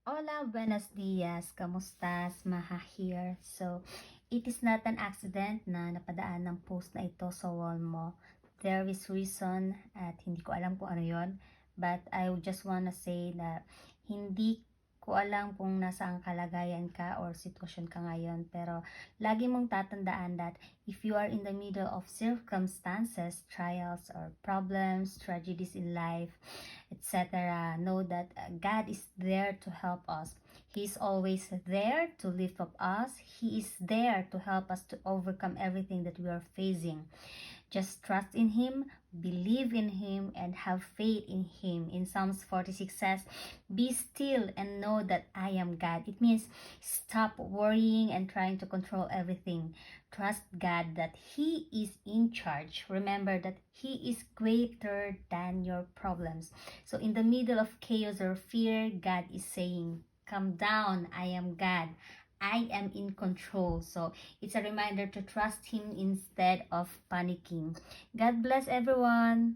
Hola, buenos dias. Kamustas? Maha here. So, it is not an accident na napadaan ng post na ito sa wall mo. There is reason at hindi ko alam kung ano yon. But I just wanna say na hindi ko alam kung nasaan kalagayan ka or sitwasyon ka ngayon. Pero lagi mong tatandaan that if you are in the middle of circumstances, trials or problems, tragedies in life, etc., know that God is there to help us. He's always there to lift up us. He is there to help us to overcome everything that we are facing. Just trust in Him, believe in Him, and have faith in Him. In Psalms 46 says, "Be still and know that I am God." It means stop worrying and trying to control everything. Trust God that He is in charge. Remember that He is greater than your problems. So, in the middle of chaos or fear, God is saying, "Come down, I am God. I am in control." So it's a reminder to trust Him instead of panicking. God bless everyone.